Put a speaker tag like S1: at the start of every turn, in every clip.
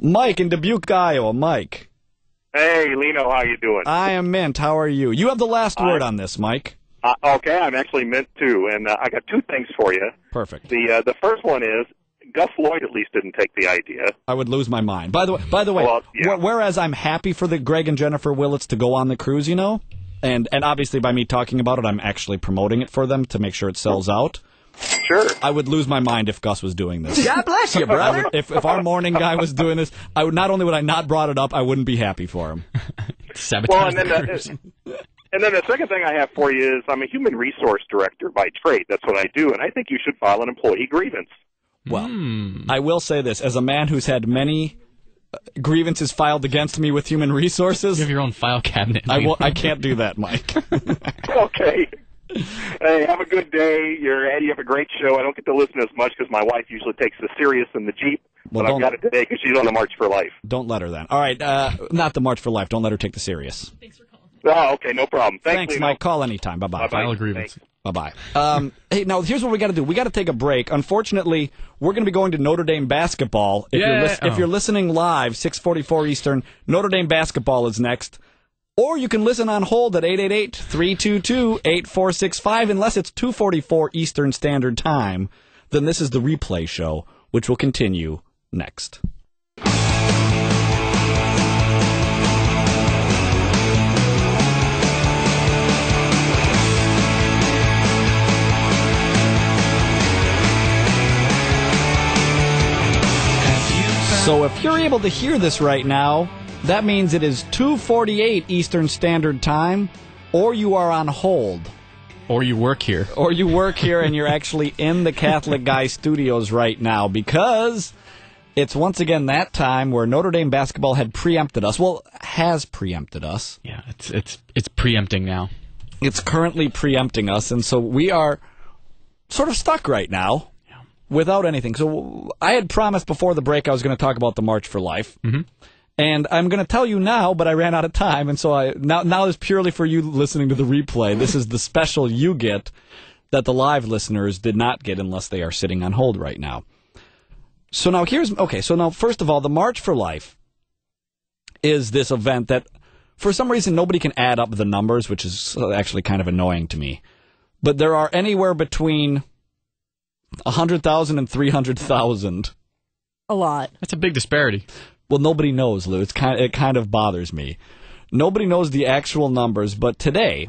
S1: Mike in Dubuque, Iowa. Mike.
S2: Hey, Lino, how you doing?
S1: I am mint. How are you? You have the last word on this, Mike.
S2: Okay, I'm actually mint too, and I got two things for you.
S1: Perfect.
S2: The first one is Gus Floyd at least didn't take the idea.
S1: I would lose my mind. By the way,
S2: well, yeah.
S1: Whereas I'm happy for the Greg and Jennifer Willits to go on the cruise, you know, and obviously by me talking about it, I'm actually promoting it for them to make sure it sells out.
S2: Sure.
S1: I would lose my mind if Gus was doing this.
S3: God bless you, brother.
S1: If our morning guy was doing this, I would not only would I not brought it up, I wouldn't be happy for him.
S2: Well, and then the second thing I have for you is I'm a human resource director by trade. That's what I do, and I think you should file an employee grievance.
S1: Well, I will say this. As a man who's had many grievances filed against me with human resources...
S4: You have your own file cabinet.
S1: I can't do that, Mike.
S2: Okay. Hey, have a good day. You have a great show. I don't get to listen as much because my wife usually takes the Sirius in the Jeep, but I've got it today because she's on the March for Life.
S1: Don't let her then. All right, not the March for Life. Don't let her take the Sirius.
S4: Thanks for calling.
S2: Oh, okay, no problem.
S1: Thanks, Mike. Call anytime. Bye-bye.
S4: File a grievance.
S1: Bye-bye. Hey, now, here's what we got to do. We got to take a break. Unfortunately, we're going to be going to Notre Dame Basketball. If you're listening live, 6:44 Eastern, Notre Dame Basketball is next. Or you can listen on hold at 888-322-8465. Unless it's 2:44 Eastern Standard Time, then this is the replay show, which will continue next. So if you're able to hear this right now, that means it is 2:48 Eastern Standard Time, or you are on hold.
S4: Or you work here.
S1: Or you work here and you're actually in the Catholic Guy Studios right now, because it's once again that time where Notre Dame Basketball had preempted us. Well, has preempted us.
S4: Yeah, it's preempting now.
S1: It's currently preempting us, and so we are sort of stuck right now. Without anything. So I had promised before the break I was going to talk about the March for Life.
S4: Mm-hmm.
S1: And I'm going to tell you now, but I ran out of time, and so now is purely for you listening to the replay. This is the special you get that the live listeners did not get unless they are sitting on hold right now. So now first of all, the March for Life is this event that for some reason nobody can add up the numbers, which is actually kind of annoying to me. But there are anywhere between 100,000 and 300,000.
S3: A lot.
S4: That's a big disparity.
S1: Well, nobody knows, Lou. It kind of bothers me. Nobody knows the actual numbers, but today,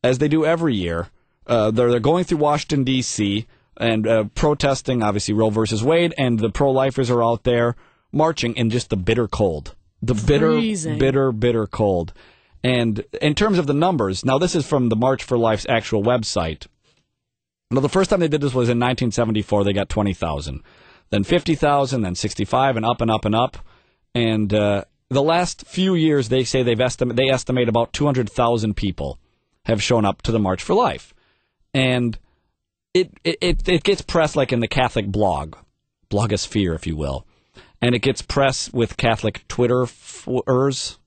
S1: as they do every year, they're going through Washington, D.C., and protesting, obviously, Roe versus Wade, and the pro-lifers are out there marching in just the bitter cold. The bitter cold. And in terms of the numbers, now this is from the March for Life's actual website. Now, the first time they did this was in 1974. They got 20,000. Then 50,000, then 65, and up and up and up. And the last few years, they say they estimate about 200,000 people have shown up to the March for Life. And it gets press like in the Catholic blogosphere, if you will. And it gets press with Catholic Twitterers,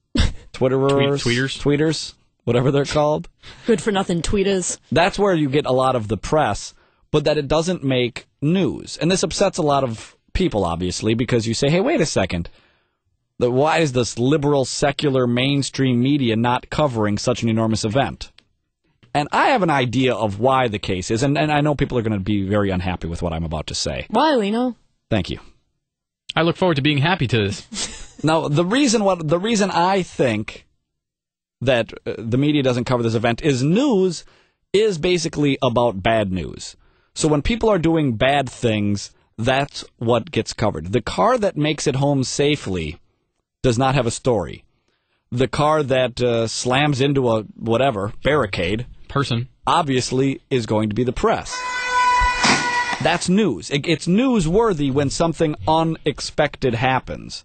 S1: whatever they're called.
S3: Good for nothing tweeters.
S1: That's where you get a lot of the press, but that it doesn't make news. And this upsets a lot of people, obviously, because you say, hey, wait a second. Why is this liberal, secular, mainstream media not covering such an enormous event? And I have an idea of why the case is, and I know people are going to be very unhappy with what I'm about to say.
S3: Why, Lino?
S1: Thank you.
S4: I look forward to being happy to this.
S1: Now, the reason I think that the media doesn't cover this event is news is basically about bad news. So when people are doing bad things, that's what gets covered. The car that makes it home safely does not have a story. The car that slams into a barricade, obviously is going to be the press. That's news. It's newsworthy when something unexpected happens.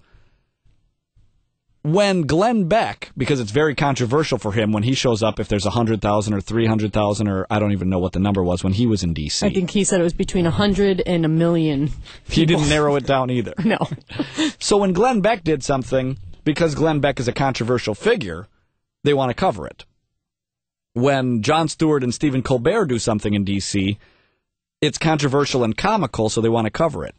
S1: When Glenn Beck, because it's very controversial for him when he shows up, if there's 100,000 or 300,000 or I don't even know what the number was when he was in D.C.
S3: I think he said it was between 100 and a million people.
S1: He didn't narrow it down either.
S3: No.
S1: So when Glenn Beck did something, because Glenn Beck is a controversial figure, they want to cover it. When Jon Stewart and Stephen Colbert do something in D.C., it's controversial and comical, so they want to cover it.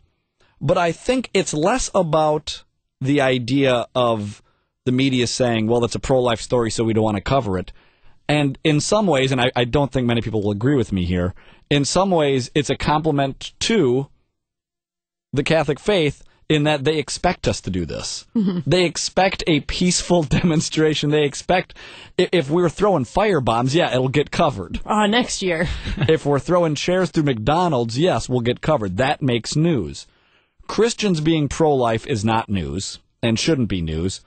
S1: But I think it's less about the idea of the media saying, well, it's a pro-life story, so we don't want to cover it. And in some ways, and I don't think many people will agree with me here, in some ways it's a compliment to the Catholic faith in that they expect us to do this. Mm-hmm. They expect a peaceful demonstration. They expect, if we're throwing firebombs, yeah, it'll get covered.
S3: Next year.
S1: If we're throwing chairs through McDonald's, yes, we'll get covered. That makes news. Christians being pro-life is not news and shouldn't be news,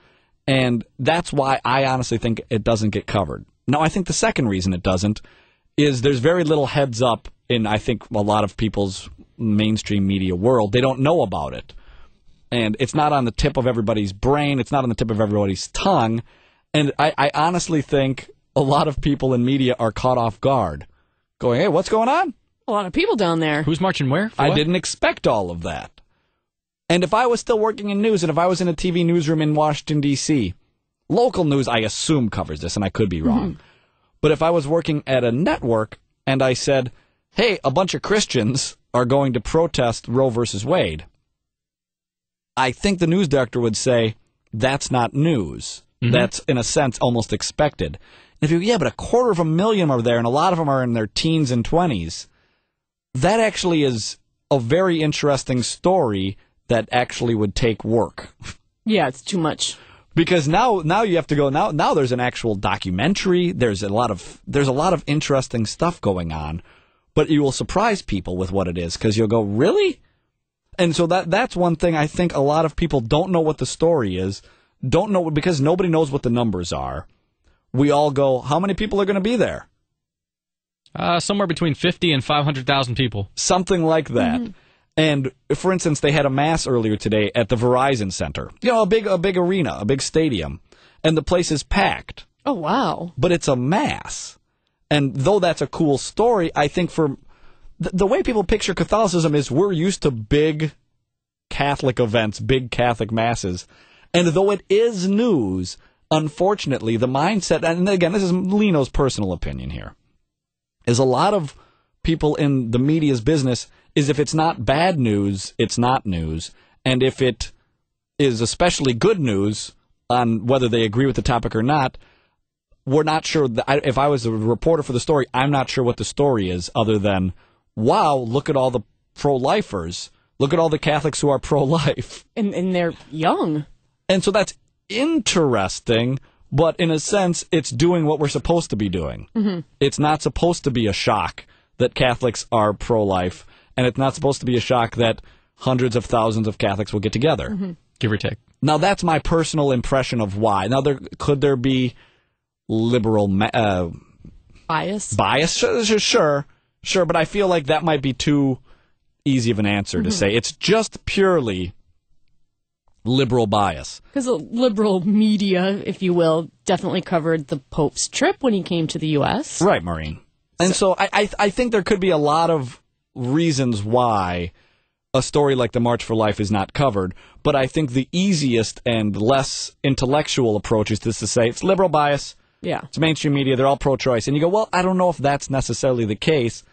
S1: and that's why I honestly think it doesn't get covered. Now, I think the second reason it doesn't is there's very little heads up in, I think, a lot of people's mainstream media world. They don't know about it. And it's not on the tip of everybody's brain. It's not on the tip of everybody's tongue. And I honestly think a lot of people in media are caught off guard, going, hey, what's going on?
S3: A lot of people down there.
S4: Who's marching where?
S1: I didn't expect all of that. And if I was still working in news, and if I was in a TV newsroom in Washington, D.C., local news, I assume, covers this, and I could be wrong. Mm-hmm. But if I was working at a network and I said, hey, a bunch of Christians are going to protest Roe versus Wade, I think the news director would say, that's not news. Mm-hmm. That's, in a sense, almost expected. And if you, yeah, but 250,000 are there, and a lot of them are in their teens and 20s, that actually is a very interesting story that actually would take work.
S3: Yeah, it's too much.
S1: Because now you have to go, now there's an actual documentary, there's a lot of interesting stuff going on, but you will surprise people with what it is, because you'll go, really? And so that's one thing I think a lot of people don't know what the story is, don't know, because nobody knows what the numbers are. We all go, how many people are going to be there?
S4: Somewhere between 50 and 500,000 people.
S1: Something like that. Mm-hmm. And, for instance, they had a mass earlier today at the Verizon Center. You know, a big arena, a big stadium. And the place is packed.
S3: Oh, wow.
S1: But it's a mass. And though that's a cool story, I think for the way people picture Catholicism is we're used to big Catholic events, big Catholic masses. And though it is news, unfortunately, the mindset, and again, this is Lino's personal opinion here, is a lot of people in the media's business is if it's not bad news, it's not news. And if it is especially good news, on whether they agree with the topic or not, we're not sure. If I was a reporter for the story, I'm not sure what the story is other than, wow, look at all the pro-lifers. Look at all the Catholics who are pro-life.
S3: And they're young.
S1: And so that's interesting, but in a sense, it's doing what we're supposed to be doing. Mm-hmm. It's not supposed to be a shock that Catholics are pro-life, and it's not supposed to be a shock that hundreds of thousands of Catholics will get together.
S4: Mm-hmm. Give or take.
S1: Now, that's my personal impression of why. Now, could there be liberal
S3: bias?
S1: Bias? Sure, but I feel like that might be too easy of an answer to say. It's just purely liberal bias.
S3: Because the liberal media, if you will, definitely covered the Pope's trip when he came to the U.S.
S1: Right, Maureen. And so I think there could be a lot of reasons why a story like the March for Life is not covered, but I think the easiest and less intellectual approach is just to say it's liberal bias,
S3: yeah,
S1: it's mainstream media, they're all pro-choice. And you go, well, I don't know if that's necessarily the case.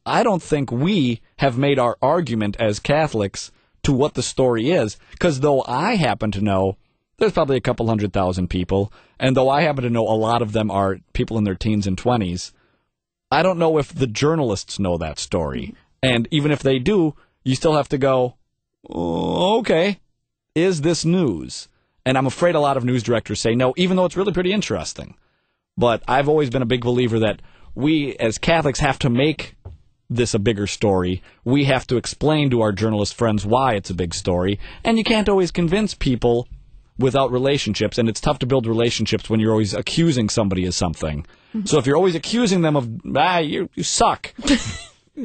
S1: I don't think we have made our argument as Catholics to what the story is, because though I happen to know there's probably a couple 100,000 people, and though I happen to know a lot of them are people in their teens and 20s, I don't know if the journalists know that story. And even if they do, you still have to go, oh, okay, is this news? And I'm afraid a lot of news directors say no, even though it's really pretty interesting. But I've always been a big believer that we as Catholics have to make this a bigger story. We have to explain to our journalist friends why it's a big story. And you can't always convince people without relationships, and it's tough to build relationships when you're always accusing somebody of something. So if you're always accusing them of, you suck.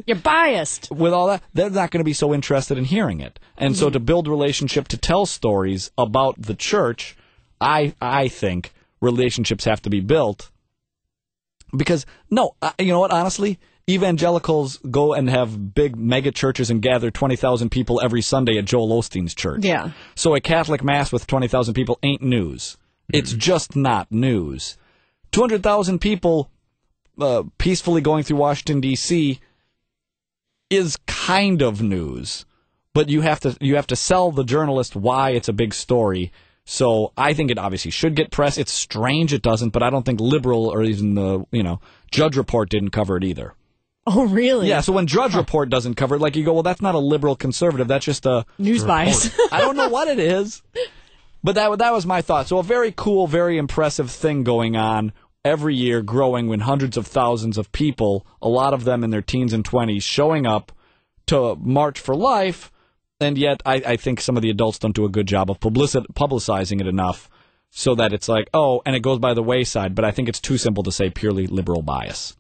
S3: You're biased.
S1: With all that, they're not going to be so interested in hearing it. And so to build relationship, to tell stories about the church, I think relationships have to be built. Because, you know what, honestly, evangelicals go and have big mega churches and gather 20,000 people every Sunday at Joel Osteen's church.
S3: Yeah.
S1: So a Catholic Mass with 20,000 people ain't news. It's just not news. 200,000 people peacefully going through Washington, D.C. is kind of news. but you have to sell the journalist why it's a big story. So I think it obviously should get press. It's strange it doesn't, but I don't think Liberal or even the Judge Report didn't cover it either.
S3: Oh, really?
S1: Yeah, so when Drudge Report doesn't cover it, like you go, well, that's not a liberal conservative. That's just a
S3: news bias.
S1: I don't know what it is. But that was my thought. So a very cool, very impressive thing going on every year, growing when hundreds of thousands of people, a lot of them in their teens and 20s, showing up to March for Life. And yet I think some of the adults don't do a good job of publicizing it enough so that it's like, oh, and it goes by the wayside. But I think it's too simple to say purely liberal bias.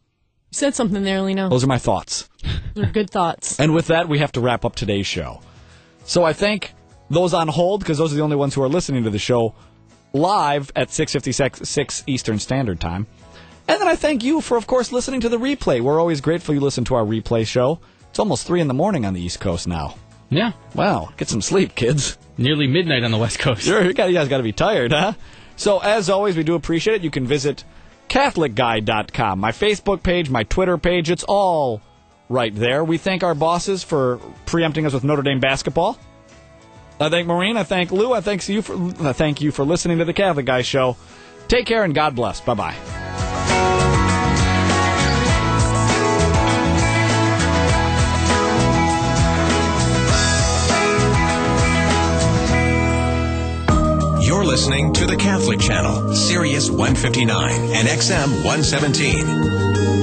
S3: You said something there, Lino.
S1: Those are my thoughts.
S3: They're good thoughts.
S1: And with that, we have to wrap up today's show. So I thank those on hold, because those are the only ones who are listening to the show live at 6:56 Eastern Standard Time. And then I thank you for, of course, listening to the replay. We're always grateful you listen to our replay show. It's almost 3 in the morning on the East Coast now.
S4: Yeah.
S1: Wow. Get some sleep, kids.
S4: Nearly midnight on the West Coast.
S1: Sure, you guys got to be tired, huh? So, as always, we do appreciate it. You can visit CatholicGuy.com, my Facebook page, my Twitter page. It's all right there. We thank our bosses for preempting us with Notre Dame Basketball. I thank Maureen. I thank Lou. I thank you for listening to the Catholic Guy Show. Take care and God bless. Bye-bye.
S5: You're listening to the Catholic Channel, Sirius 159 and XM 117.